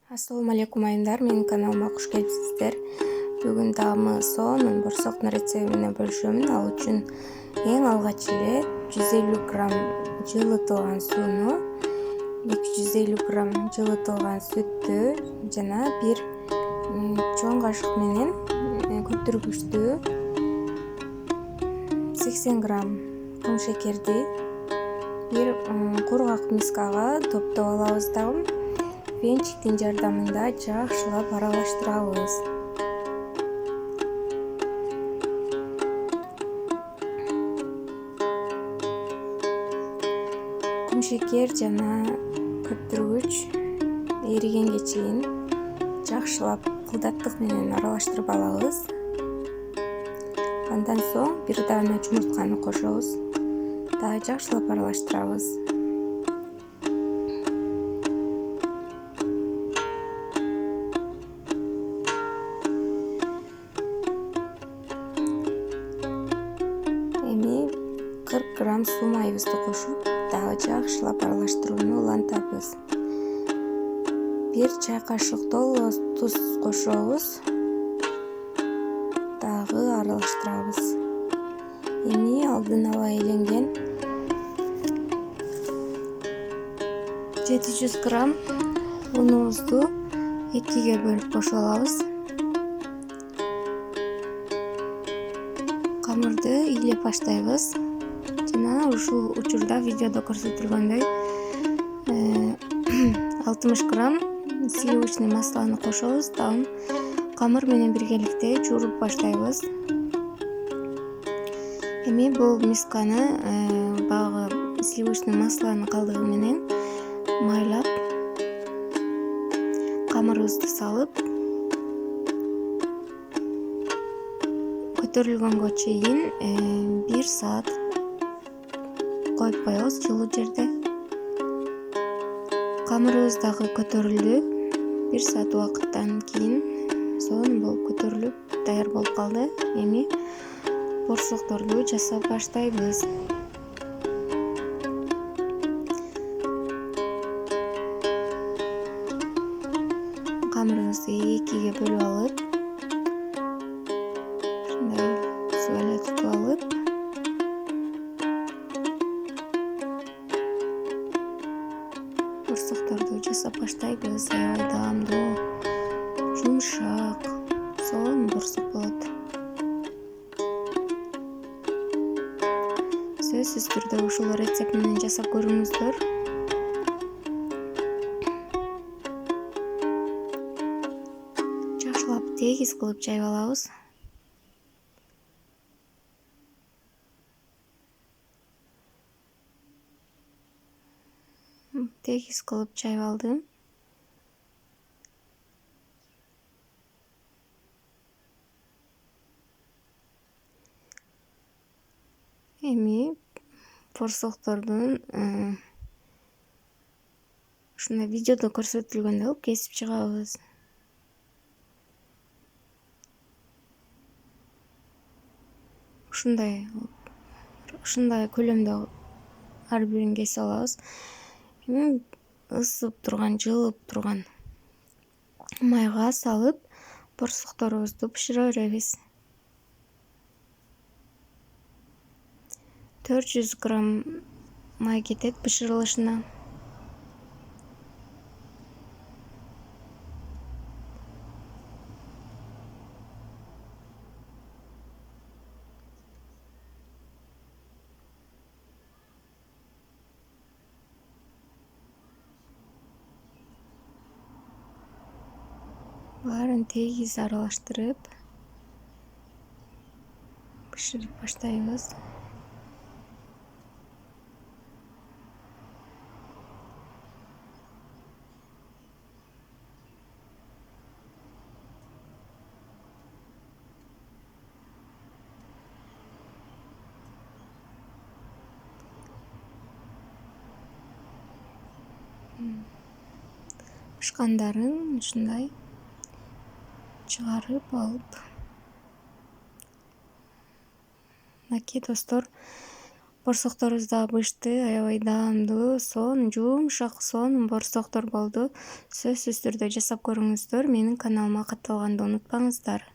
Ассалому алейкум айымдар, менин каналыма куш келипсиздер. Бүгүн дагы соонун борсоктун рецепти менен бөлүшөмүн. Ал үчүн эң алгач эле 150 грамм жылытылган сууну, 250 грамм жылытылган сүттү жана бир чоң кашык менен көтүргүчтү, 80 грамм кум шекерди бир кургак мискага топтоп алабыз дагы. Венчиктин жардамында жакшылап аралаштырабыз. Кум шекер жана көтүргүч эригенге чейин жакшылап кылдаттык менен аралаштырып алабыз. Андан соң бир даана жумуртканы кошобуз. Дагы жакшылап аралаштырабыз. Эми 40 грамм суу майыбызды кошуп, дагы жакшылап аралаштырууну улантабыз. Бир чай кашык толугу туз кошобуз. Дагы аралаштырабыз. Эми алдын ала эленген 700 грамм унубузду экиге бөлүп кошуп алабыз. Камырды ыйлеп баштайбыз. Жана ушул учурда видеодо көрсөтүлгөндөй 60 грамм сливочный маслону кошобуз. Дагы камыр менен биргеликте жууруп баштайбыз. Эми бул мисканы баягы сливочный маслонун калдыгы менен майлап, камырыбызды салып, көтөрүлгөнгө чейин 1 саат коюп коебуз жылуу жерде. Камырыбыз дагы көтөрүлдү. 1 саат убакыттан кийин сонун болуп көтөрүлүп даяр болуп калды. Эми борсокторду жасап баштайбыз. Камырыбызды экиге бөлүп алып, ушундай сууга тутуп алып, борсокторду жасап баштайбыз. Аябай даамдуу, жумшак, сонун борсок болот. Сөзсүз түрдө ушул рецепт менен жасап көрүңүздөр. Жакшылап тегиз кылып жайып алабыз. Тегиз кылып жайып алдым. Эми борсоктордун ушундай видеодо көрсөтүлгөндөй кылып кесип чыгабыз. Ушундай көлөмдө ар бирин кесип алабыз. Эми ысып турган, жылып турган майга салып, борсокторубузду бышыра беребиз. 400 грамм май кетет бышырылышына. Баарын тегиз аралаштырып, бышырып баштайбыз. Бышкандарын ушундай чыгарып алып, мынакей достор, Борсокторубузда бышты, аябай даамдуу сонун, жумшак сонун борсоктор болду. Сөзсүз түрдө жасап көрүңүздөр. Менин каналыма катталганды унутпаңыздар.